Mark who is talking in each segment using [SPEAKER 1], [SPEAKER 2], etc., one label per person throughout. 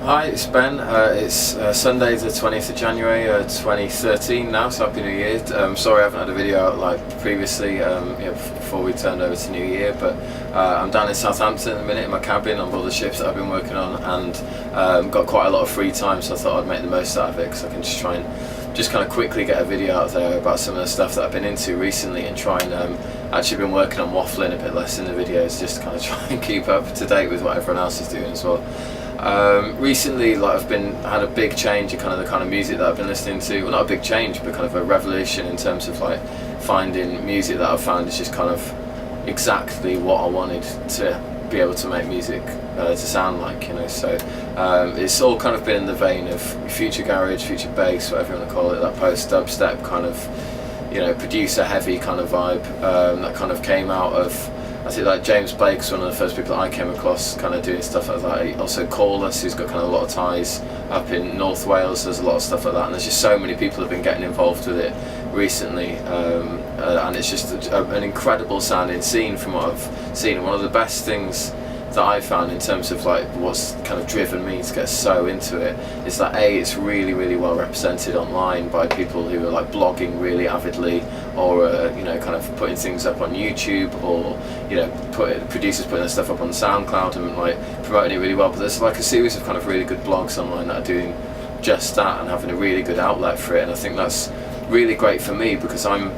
[SPEAKER 1] Hi, it's Ben. It's Sunday the 20th of January 2013 now, so Happy New Year. Sorry I haven't had a video out like previously before we turned over to New Year, but I'm down in Southampton at the minute in my cabin on all the ships that I've been working on, and got quite a lot of free time, so I thought I'd make the most out of it because I can just try and kind of quickly get a video out there about some of the stuff that I've been into recently and try and actually been working on waffling a bit less in the videos, just to kind of try and keep up to date with what everyone else is doing as well. Recently, I've had a big change in the kind of music that I've been listening to. Well, not a big change, but kind of a revolution in terms of finding music that I've found is just kind of exactly what I wanted to be able to make music to sound like, So it's all kind of been in the vein of future garage, future bass, whatever you want to call it, that post-dubstep kind of, producer heavy kind of vibe that kind of came out of. I think James Blake's one of the first people that I came across kind of doing stuff like that. Also Corliss, who's got kind of a lot of ties up in North Wales, there's a lot of stuff like that, and there's just so many people have been getting involved with it recently, and it's just an incredible sounding scene from what I've seen. And one of the best things that I found in terms of what's kind of driven me to get so into it is that it's really, really well represented online by people who are blogging really avidly, or kind of putting things up on YouTube, or producers putting their stuff up on SoundCloud and promoting it really well. But there's a series of kind of really good blogs online that are doing just that and having a really good outlet for it, and I think that's really great for me because I'm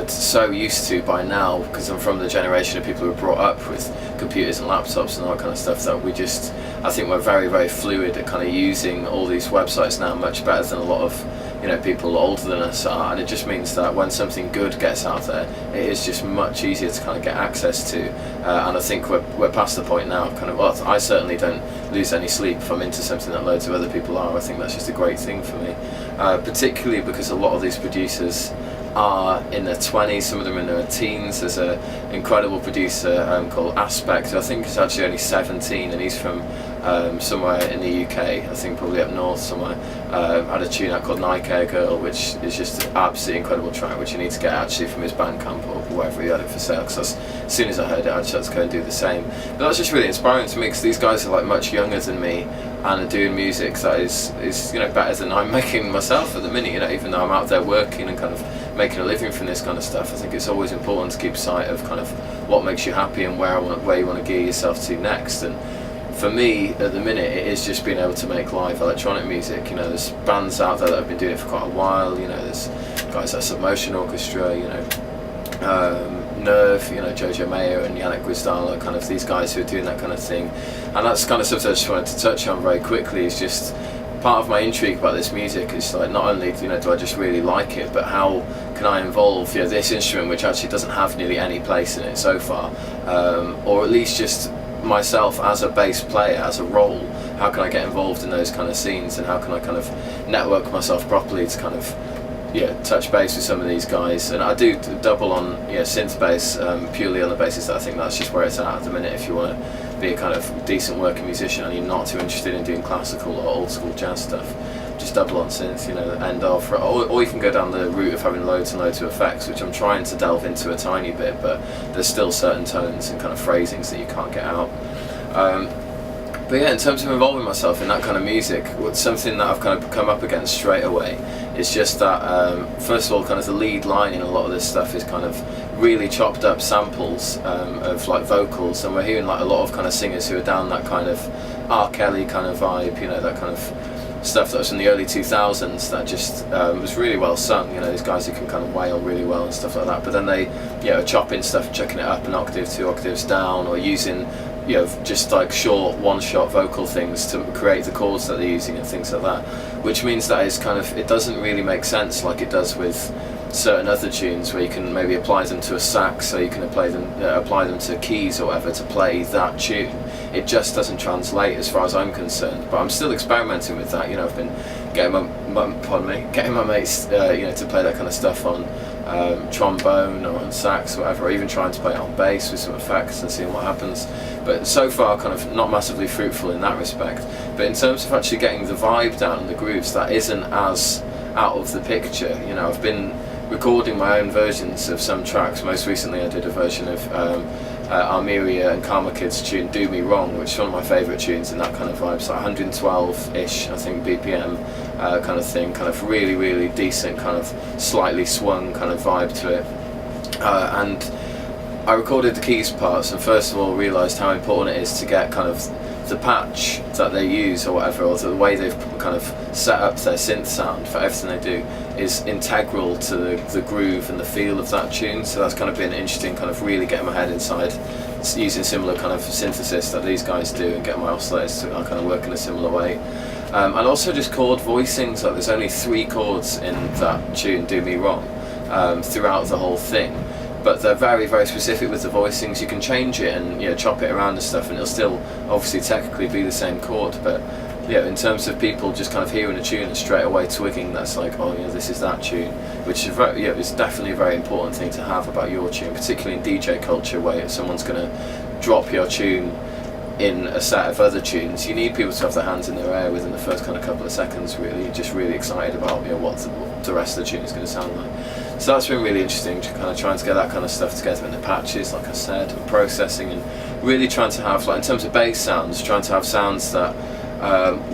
[SPEAKER 1] so used to by now, because I'm from the generation of people who were brought up with computers and laptops and all that kind of stuff, that I think we're very, very fluid at kind of using all these websites now much better than a lot of people older than us are, and it just means that when something good gets out there, it is just much easier to kind of get access to, and I think we're past the point now of kind of, well, I certainly don't lose any sleep if I'm into something that loads of other people are. I think that's just a great thing for me, particularly because a lot of these producers are in their 20s, some of them in their teens. There's an incredible producer called Aspect, who I think is actually only 17, and he's from somewhere in the UK, I think probably up north somewhere. Had a tune out called Nike Girl, which is just an absolutely incredible track, which you need to get actually from his Bandcamp or wherever he had it for sale, because as soon as I heard it I just had to go and do the same. But that's just really inspiring to me, because these guys are much younger than me and are doing music that is better than I'm making myself at the minute, even though I'm out there working and kind of making a living from this kind of stuff. I think it's always important to keep sight of kind of what makes you happy and where you want to gear yourself to next. And for me at the minute, it is just being able to make live electronic music. There's bands out there that have been doing it for quite a while. There's guys like Submotion Orchestra, Nerve, Jojo Mayo and Yannick Guizdala, kind of these guys who are doing that kind of thing. And that's kind of something I just wanted to touch on very quickly. Is just part of my intrigue about this music is not only do I just really like it, but how can I involve this instrument, which actually doesn't have nearly any place in it so far, or at least just myself as a bass player, as a role, how can I get involved in those kind of scenes, and how can I kind of network myself properly to kind of touch base with some of these guys. And I do double on synth bass, purely on the basis that I think that's just where it's at the minute. If you want to be a kind of decent working musician and you're not too interested in doing classical or old school jazz stuff, just double on synth, end off, or you can go down the route of having loads and loads of effects, which I'm trying to delve into a tiny bit, but there's still certain tones and kind of phrasings that you can't get out. But in terms of involving myself in that kind of music, something that I've kind of come up against straight away is just that, first of all, kind of the lead line in a lot of this stuff is kind of really chopped up samples of vocals, and we're hearing a lot of kind of singers who are down that kind of R. Kelly kind of vibe, that kind of stuff that was from the early 2000s that just was really well sung. These guys who can kind of wail really well and stuff like that, but then they are chopping stuff, chucking it up an octave, 2 octaves down, or using just short one-shot vocal things to create the chords that they're using and things like that, which means that it doesn't really make sense like it does with certain other tunes where you can maybe apply them to a sax, so you can apply them to keys or whatever to play that tune. It just doesn't translate as far as I'm concerned, but I'm still experimenting with that. I've been getting my mates to play that kind of stuff on trombone or on sax or whatever, or even trying to play it on bass with some effects and seeing what happens. But so far kind of not massively fruitful in that respect. But in terms of actually getting the vibe down and the grooves, that isn't as out of the picture. I've been recording my own versions of some tracks. Most recently I did a version of Almeria and Karma Kid's tune "Do Me Wrong," which is one of my favourite tunes in that kind of vibe. So 112-ish, I think, BPM kind of thing, kind of really, really decent, kind of slightly swung kind of vibe to it. And I recorded the keys parts, and first of all realised how important it is to get kind of the patch that they use or whatever, or the way they've kind of set up their synth sound for everything they do is integral to the groove and the feel of that tune. So that's kind of been interesting, kind of really getting my head inside using similar kind of synthesis that these guys do and getting my oscillators to kind of work in a similar way. And also just chord voicings, like there's only 3 chords in that tune, "Do Me Wrong," throughout the whole thing. But they're very, very specific with the voicings. You can change it and chop it around and stuff, and it'll still obviously technically be the same chord. But in terms of people just kind of hearing a tune and straight away twigging, that's like, oh this is that tune, which is it's definitely a very important thing to have about your tune, particularly in DJ culture, where someone's going to drop your tune in a set of other tunes. You need people to have their hands in their air within the first kind of couple of seconds, really, just really excited about what the rest of the tune is going to sound like. So that's been really interesting, to kind of trying to get that kind of stuff together in the patches, like I said, and processing, and really trying to have, like in terms of bass sounds, trying to have sounds that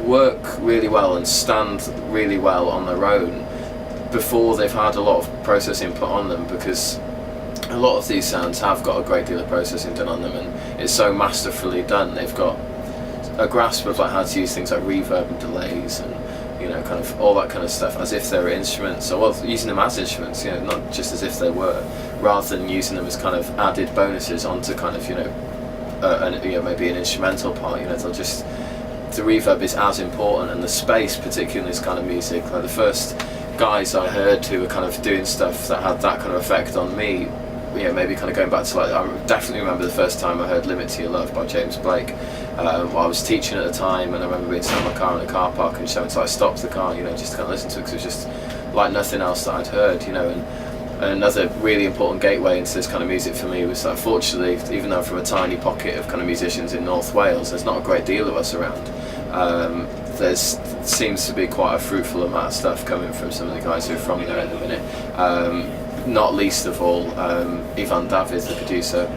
[SPEAKER 1] work really well and stand really well on their own before they've had a lot of processing put on them, because a lot of these sounds have got a great deal of processing done on them, and it's so masterfully done. They've got a grasp of like how to use things like reverb and delays and kind of all that kind of stuff as if they were instruments, or using them as instruments, not just as if they were, rather than using them as kind of added bonuses onto kind of maybe an instrumental part. They'll just, the reverb is as important, and the space, particularly in this kind of music. Like the first guys I heard who were kind of doing stuff that had that kind of effect on me, maybe kind of going back to, like, I definitely remember the first time I heard "Limit to Your Love" by James Blake. I was teaching at the time, and I remember being sat in my car in a car park and so I stopped the car, just to kind of listen to it, because it was just like nothing else that I'd heard, and another really important gateway into this kind of music for me was that, fortunately, even though I'm from a tiny pocket of kind of musicians in North Wales, there's not a great deal of us around. There seems to be quite a fruitful amount of stuff coming from some of the guys who are from there at the minute. Not least of all, Ivan David, the producer.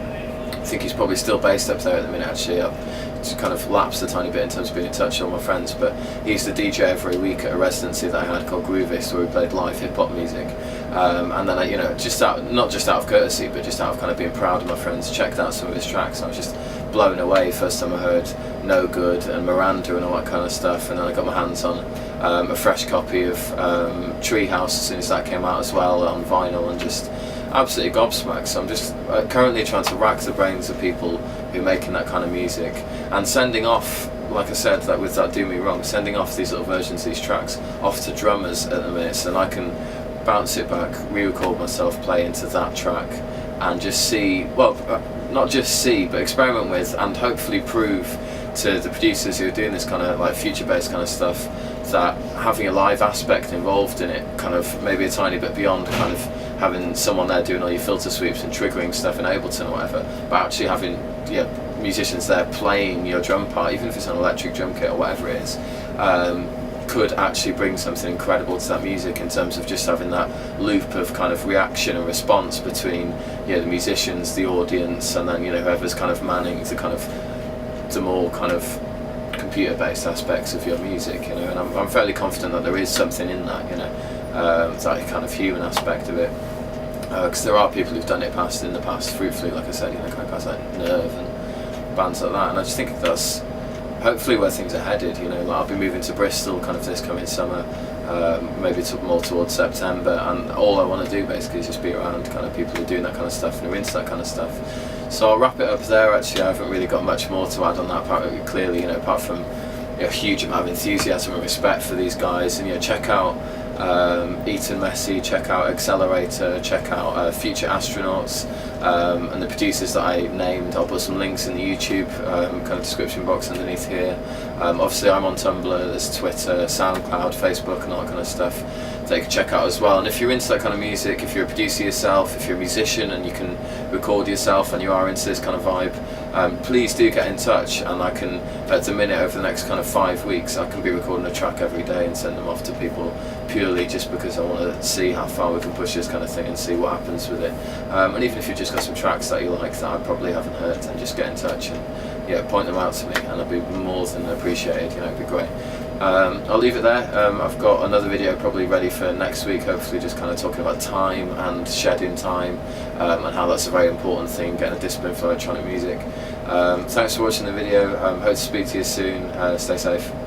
[SPEAKER 1] I think he's probably still based up there at the minute, actually. I've just kind of lapsed a tiny bit in terms of being in touch with all my friends, but he's the DJ every week at a residency that I had called Groovist, where we played live hip-hop music. And then I, not just out of courtesy, but just out of kind of being proud of my friends, checked out some of his tracks, and I was just blown away. First time I heard No Good and Miranda and all that kind of stuff, and then I got my hands on a fresh copy of Treehouse as soon as that came out as well on vinyl, and just absolutely gobsmacked. So I'm just currently trying to rack the brains of people who are making that kind of music and sending off, like I said, like with that "Do Me Wrong," sending off these little versions of these tracks off to drummers at the minute, so then I can bounce it back, re-record myself, play into that track, and just see, well, not just see, but experiment with, and hopefully prove to the producers who are doing this kind of like future-based kind of stuff that having a live aspect involved in it, kind of maybe a tiny bit beyond kind of having someone there doing all your filter sweeps and triggering stuff in Ableton or whatever, but actually having musicians there playing your drum part, even if it's an electric drum kit or whatever it is, could actually bring something incredible to that music, in terms of just having that loop of kind of reaction and response between the musicians, the audience, and then whoever's kind of manning the kind of the more kind of computer-based aspects of your music, and I'm fairly confident that there is something in that, that kind of human aspect of it, because there are people who've done it in the past fruitfully, like I said, kind of guys like Nerve and bands like that, and I just think that's hopefully where things are headed. Like I'll be moving to Bristol kind of this coming summer, maybe more towards September, and all I want to do basically is just be around kind of people who are doing that kind of stuff and who are into that kind of stuff. So I'll wrap it up there. Actually, I haven't really got much more to add on that part. Clearly, apart from a huge amount of enthusiasm and respect for these guys, and check out Eton Messi, check out Accelerator, check out Future Astronauts, and the producers that I named. I'll put some links in the YouTube kind of description box underneath here. Obviously I'm on Tumblr, there's Twitter, SoundCloud, Facebook, and all that kind of stuff that you can check out as well. And if you're into that kind of music, if you're a producer yourself, if you're a musician and you can record yourself and you are into this kind of vibe, please do get in touch, and I can, at the minute, over the next kind of 5 weeks, I can be recording a track every day and send them off to people, purely just because I want to see how far we can push this kind of thing and see what happens with it. And even if you've just got some tracks that you like that I probably haven't heard, then just get in touch and point them out to me, and I'll be more than appreciated. It'd be great. I'll leave it there. I've got another video probably ready for next week, hopefully just kind of talking about time and shedding time, and how that's a very important thing, getting a discipline for electronic music. Thanks for watching the video. Hope to speak to you soon. Stay safe.